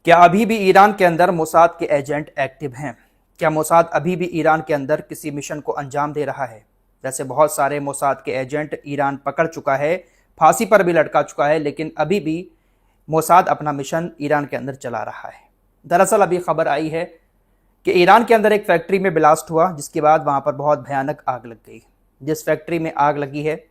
क्या अभी भी ईरान के अंदर मोसाद के एजेंट एक्टिव हैं? क्या मोसाद अभी भी ईरान के अंदर किसी मिशन को अंजाम दे रहा है? वैसे बहुत सारे मोसाद के एजेंट ईरान पकड़ चुका है, फांसी पर भी लटका चुका है, लेकिन अभी भी मोसाद अपना मिशन ईरान के अंदर चला रहा है। दरअसल अभी खबर आई है कि ईरान के अंदर एक फैक्ट्री में ब्लास्ट हुआ, जिसके बाद वहां पर बहुत भयानक आग लग गई। जिस फैक्ट्री में आग लगी है,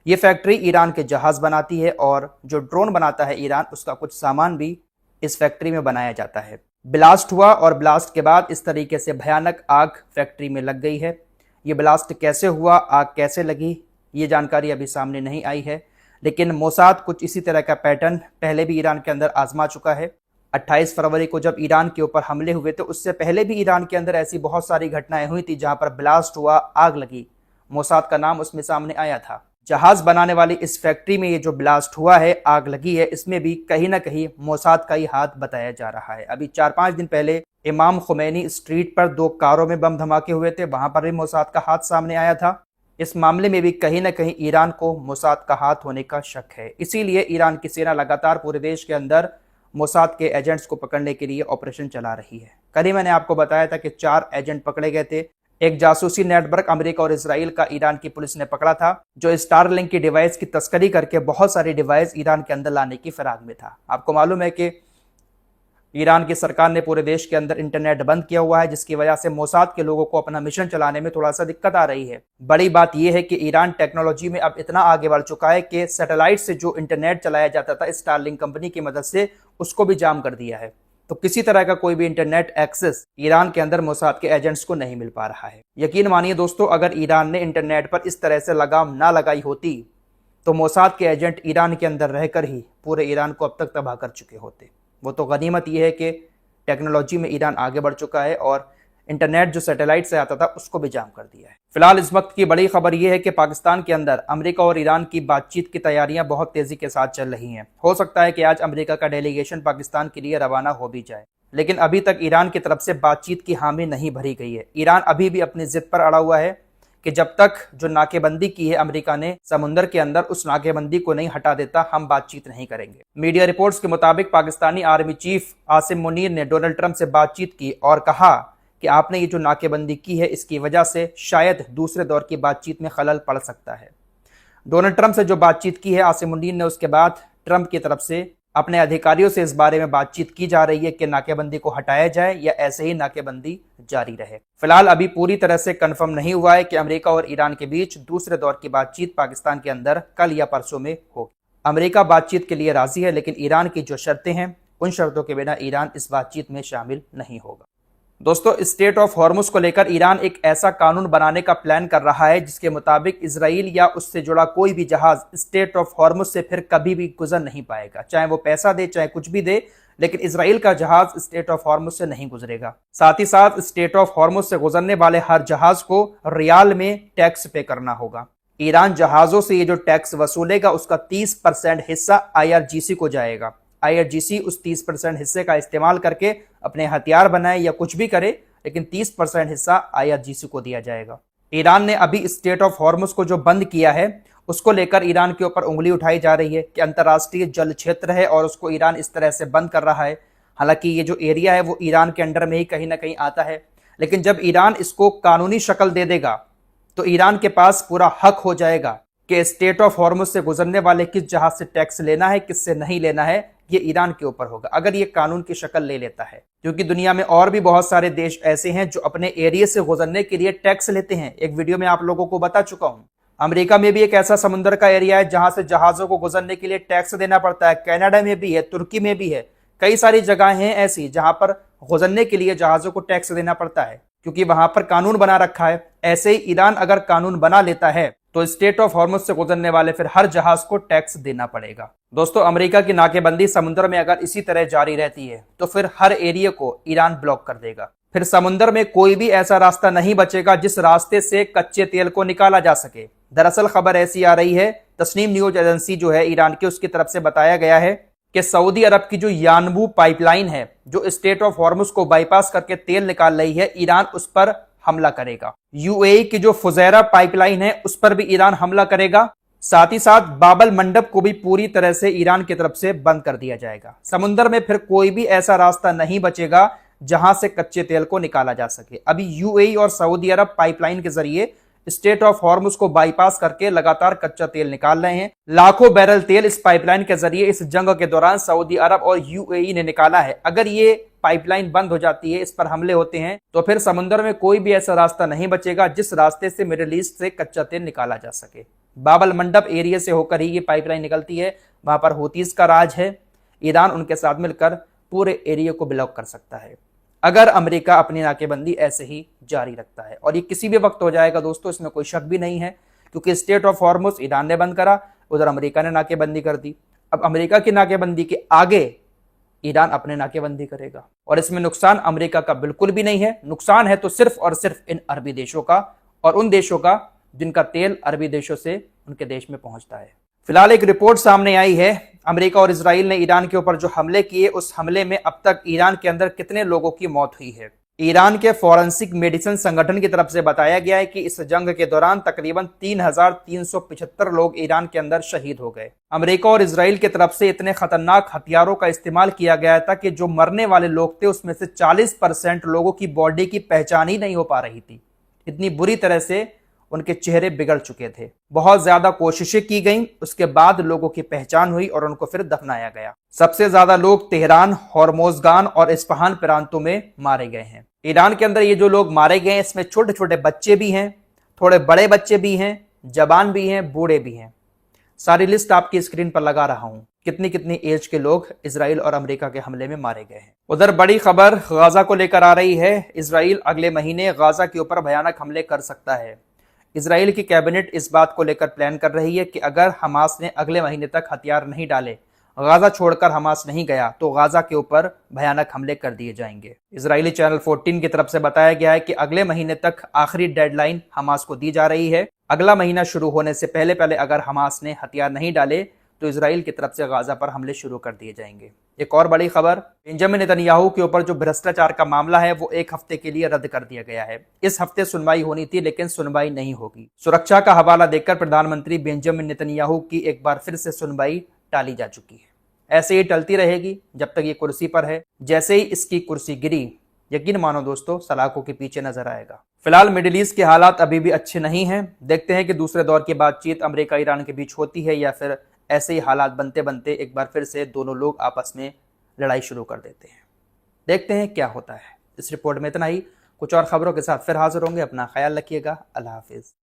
ये फैक्ट्री ईरान के जहाज बनाती है और जो ड्रोन बनाता है ईरान, उसका कुछ सामान भी इस फैक्ट्री में बनाया जाता है। ब्लास्ट हुआ और ब्लास्ट के बाद इस तरीके से भयानक आग फैक्ट्री में लग गई है। ये ब्लास्ट कैसे हुआ, आग कैसे लगी, ये जानकारी अभी सामने नहीं आई है, लेकिन मोसाद कुछ इसी तरह का पैटर्न पहले भी ईरान के अंदर आजमा चुका है। 28 फरवरी को जब ईरान के ऊपर हमले हुए तो उससे पहले भी ईरान के अंदर ऐसी बहुत सारी घटनाएं हुई थी जहां पर ब्लास्ट हुआ, आग लगी, मोसाद का नाम उसमें सामने आया था। जहाज बनाने वाली इस फैक्ट्री में ये जो ब्लास्ट हुआ है, आग लगी है, इसमें भी कहीं ना कहीं मोसाद का ही हाथ बताया जा रहा है। अभी 4-5 दिन पहले इमाम खुमैनी स्ट्रीट पर 2 कारों में बम धमाके हुए थे, वहां पर भी मोसाद का हाथ सामने आया था। इस मामले में भी कहीं ना कहीं ईरान को मोसाद का हाथ होने का शक है। इसीलिए ईरान की सेना लगातार पूरे देश के अंदर मोसाद के एजेंट्स को पकड़ने के लिए ऑपरेशन चला रही है। कल ही मैंने आपको बताया था कि 4 एजेंट पकड़े गए थे। एक जासूसी नेटवर्क अमेरिका और इजराइल का ईरान की पुलिस ने पकड़ा था, जो स्टारलिंक की डिवाइस की तस्करी करके बहुत सारी डिवाइस ईरान के अंदर लाने की फिराक में था। आपको मालूम है कि ईरान की सरकार ने पूरे देश के अंदर इंटरनेट बंद किया हुआ है, जिसकी वजह से मोसाद के लोगों को अपना मिशन चलाने में थोड़ा सा दिक्कत आ रही है। बड़ी बात यह है कि ईरान टेक्नोलॉजी में अब इतना आगे बढ़ चुका है कि सैटेलाइट से जो इंटरनेट चलाया जाता था स्टारलिंक कंपनी की मदद से, उसको भी जाम कर दिया है। तो किसी तरह का कोई भी इंटरनेट एक्सेस ईरान के अंदर मोसाद के एजेंट्स को नहीं मिल पा रहा है। यकीन मानिए दोस्तों, अगर ईरान ने इंटरनेट पर इस तरह से लगाम ना लगाई होती तो मोसाद के एजेंट ईरान के अंदर रहकर ही पूरे ईरान को अब तक तबाह कर चुके होते। वो तो गनीमत यह है कि टेक्नोलॉजी में ईरान आगे बढ़ चुका है और इंटरनेट जो सैटेलाइट से आता था उसको भी जाम कर दिया है। फिलहाल इस वक्त की बड़ी खबर यह है कि पाकिस्तान के अंदर अमेरिका और ईरान की बातचीत की तैयारियां बहुत तेजी के साथ चल रही हैं। हो सकता है कि आज अमेरिका का डेलीगेशन पाकिस्तान के लिए रवाना हो भी जाए, लेकिन अभी तक ईरान की तरफ से बातचीत की हामी नहीं भरी गई है। ईरान अभी भी अपनी जिद पर अड़ा हुआ है कि जब तक जो नाकेबंदी की है अमेरिका ने समुद्र के अंदर, उस नाकेबंदी को नहीं हटा देता, हम बातचीत नहीं करेंगे। मीडिया रिपोर्ट्स के मुताबिक पाकिस्तानी आर्मी चीफ आसिम मुनीर ने डोनाल्ड ट्रंप से बातचीत की और कहा कि आपने ये जो नाकेबंदी की है, इसकी वजह से शायद दूसरे दौर की बातचीत में खलल पड़ सकता है। डोनाल्ड ट्रंप से जो बातचीत की है आसिम मुनीर ने, उसके बाद ट्रंप की तरफ से अपने अधिकारियों से इस बारे में बातचीत की जा रही है कि नाकेबंदी को हटाया जाए या ऐसे ही नाकेबंदी जारी रहे। फिलहाल अभी पूरी तरह से कंफर्म नहीं हुआ है कि अमेरिका और ईरान के बीच दूसरे दौर की बातचीत पाकिस्तान के अंदर कल या परसों में होगी। अमेरिका बातचीत के लिए राजी है, लेकिन ईरान की जो शर्तें हैं, उन शर्तों के बिना ईरान इस बातचीत में शामिल नहीं होगा। दोस्तों, स्टेट ऑफ हॉर्मुज को लेकर ईरान एक ऐसा कानून बनाने का प्लान कर रहा है जिसके मुताबिक इजराइल या उससे जुड़ा कोई भी जहाज स्टेट ऑफ हॉर्मुज से फिर कभी भी गुजर नहीं पाएगा। चाहे वो पैसा दे, चाहे कुछ भी दे, लेकिन इजराइल का जहाज स्टेट ऑफ हॉर्मुज से नहीं गुजरेगा। साथ ही साथ स्टेट ऑफ हॉर्मुज से गुजरने वाले हर जहाज को रियाल में टैक्स पे करना होगा। ईरान जहाजों से ये जो टैक्स वसूलेगा उसका 30% हिस्सा IRGC को जाएगा। IRGC उस 30% हिस्से का इस्तेमाल करके अपने हथियार बनाए या कुछ भी करे, लेकिन 30% हिस्सा IRGC को दिया जाएगा। ईरान ने अभी स्टेट ऑफ हॉर्मुज को जो बंद किया है, उसको लेकर ईरान के ऊपर उंगली उठाई जा रही है कि अंतर्राष्ट्रीय जल क्षेत्र है और उसको ईरान इस तरह से बंद कर रहा है। हालांकि ये जो एरिया है वो ईरान के अंडर में ही कहीं ना कहीं आता है, लेकिन जब ईरान इसको कानूनी शक्ल दे देगा तो ईरान के पास पूरा हक हो जाएगा कि स्टेट ऑफ हॉर्मुज से गुजरने वाले किस जहाज से टैक्स लेना है, किससे नहीं लेना है, ये ईरान के ऊपर होगा अगर ये कानून की शक्ल ले लेता है। क्योंकि दुनिया में और भी बहुत सारे देश ऐसे हैं जो अपने एरिया से गुजरने के लिए टैक्स लेते हैं। एक वीडियो में आप लोगों को बता चुका हूं। अमेरिका में भी एक ऐसा समुद्र का एरिया है जहां से जहाजों को गुजरने के लिए टैक्स देना पड़ता है। कनाडा में भी है, तुर्की में भी है, कई सारी जगह हैं ऐसी जहां पर गुजरने के लिए जहाजों को टैक्स देना पड़ता है, क्योंकि वहां पर कानून बना रखा है। ऐसे ही ईरान अगर कानून बना लेता है तो स्टेट ऑफ हॉर्मुज से गुजरने वाले फिर हर जहाज को टैक्स देना पड़ेगा। दोस्तों, अमेरिका की नाकेबंदी समुद्र में अगर इसी तरह जारी रहती है तो फिर हर एरिया को ईरान ब्लॉक कर देगा। फिर समुद्र में कोई भी ऐसा रास्ता नहीं बचेगा जिस रास्ते से कच्चे तेल को निकाला जा सके। दरअसल खबर ऐसी आ रही है, तस्नीम न्यूज एजेंसी जो है ईरान की, उसकी तरफ से बताया गया है कि सऊदी अरब की जो यानबू पाइपलाइन है जो स्टेट ऑफ हॉर्मुज को बाईपास करके तेल निकाल रही है, ईरान उस पर हमला करेगा। यूएई की जो फुजैरा पाइपलाइन है उस पर भी ईरान हमला करेगा। साथ ही साथ बाबल मंडप को भी पूरी तरह से ईरान की तरफ से बंद कर दिया जाएगा। समुद्र में फिर कोई भी ऐसा रास्ता नहीं बचेगा जहां से कच्चे तेल को निकाला जा सके। अभी यूएई और सऊदी अरब पाइपलाइन के जरिए स्टेट ऑफ हॉर्मुज को बाईपास करके लगातार कच्चा तेल निकाल रहे हैं। लाखों बैरल तेल इस पाइपलाइन के जरिए इस जंग के दौरान सऊदी अरब और यूएई ने निकाला है। अगर ये पाइपलाइन बंद हो जाती है, इस पर हमले होते हैं, तो फिर समुद्र में कोई भी ऐसा रास्ता नहीं बचेगा जिस रास्ते से मिडिल ईस्ट से कच्चा तेल निकाला जा सके। बाबल मंडप एरिया से होकर ही ये पाइपलाइन निकलती है। वहां पर हूतीज का राज है। ईरान उनके साथ मिलकर पूरे एरिया को ब्लॉक कर सकता है अगर अमेरिका अपनी नाकेबंदी ऐसे ही जारी रखता है, और ये किसी भी वक्त हो जाएगा दोस्तों, इसमें कोई शक भी नहीं है, क्योंकि स्टेट ऑफ हॉर्मुज ईरान ने बंद करा, उधर अमेरिका ने नाकेबंदी कर दी। अब अमेरिका की नाकेबंदी के आगे ईरान अपने नाकेबंदी करेगा, और इसमें नुकसान अमेरिका का बिल्कुल भी नहीं है। नुकसान है तो सिर्फ और सिर्फ इन अरबी देशों का, और उन देशों का जिनका तेल अरबी देशों से उनके देश में पहुंचता है। फिलहाल एक रिपोर्ट सामने आई है, अमेरिका और इजराइल ने ईरान के ऊपर जो हमले किए, उस हमले में अब तक ईरान के अंदर कितने लोगों की मौत हुई है। ईरान के फॉरेंसिक मेडिसिन संगठन की तरफ से बताया गया है कि इस जंग के दौरान तकरीबन 3,375 लोग ईरान के अंदर शहीद हो गए। अमेरिका और इजराइल की तरफ से इतने खतरनाक हथियारों का इस्तेमाल किया गया था कि जो मरने वाले लोग थे उसमें से 40% लोगों की बॉडी की पहचान ही नहीं हो पा रही थी। इतनी बुरी तरह से उनके चेहरे बिगड़ चुके थे। बहुत ज्यादा कोशिशें की गईं, उसके बाद लोगों की पहचान हुई और उनको फिर दफनाया गया। सबसे ज्यादा लोग तेहरान, हॉर्मोजगान और इस्फहान प्रांतों में मारे गए हैं। ईरान के अंदर ये जो लोग मारे गए हैं, इसमें छोटे छोटे बच्चे भी हैं, थोड़े बड़े बच्चे भी हैं, जवान भी हैं, बूढ़े भी हैं। सारी लिस्ट आपकी स्क्रीन पर लगा रहा हूं, कितनी कितनी एज के लोग इजराइल और अमेरिका के हमले में मारे गए हैं। उधर बड़ी खबर गाजा को लेकर आ रही है। इजराइल अगले महीने गाजा के ऊपर भयानक हमले कर सकता है। इजराइल की कैबिनेट इस बात को लेकर प्लान कर रही है कि अगर हमास ने अगले महीने तक हथियार नहीं डाले, गाजा छोड़कर हमास नहीं गया, तो गाजा के ऊपर भयानक हमले कर दिए जाएंगे। इजरायली चैनल 14 की तरफ से बताया गया है कि अगले महीने तक आखिरी डेडलाइन हमास को दी जा रही है। अगला महीना शुरू होने से पहले पहले अगर हमास ने हथियार नहीं डाले तो इजराइल की तरफ से गाजा पर हमले शुरू कर दिए जाएंगे। एक और बड़ी खबर, बेंजामिन नेतन्याहू के ऊपर जो भ्रष्टाचार का मामला है वो 1 हफ्ते के लिए रद्द कर दिया गया है। इस हफ्ते सुनवाई होनी थी, लेकिन सुनवाई नहीं होगी। सुरक्षा का हवाला देकर प्रधानमंत्री बेंजामिन नेतन्याहू की एक बार फिर से सुनवाई टाली जा चुकी है। ऐसे ही टलती रहेगी जब तक ये कुर्सी पर है। जैसे ही इसकी कुर्सी गिरी, यकीन मानो दोस्तों, सलाखों के पीछे नजर आएगा। फिलहाल मिडिल ईस्ट के हालात अभी भी अच्छे नहीं हैं। देखते हैं कि दूसरे दौर की बातचीत अमेरिका ईरान के बीच होती है या फिर ऐसे ही हालात बनते बनते एक बार फिर से दोनों लोग आपस में लड़ाई शुरू कर देते हैं। देखते हैं क्या होता है। इस रिपोर्ट में इतना ही। कुछ और खबरों के साथ फिर हाजिर होंगे। अपना ख्याल रखिएगा। अल्लाह हाफिज।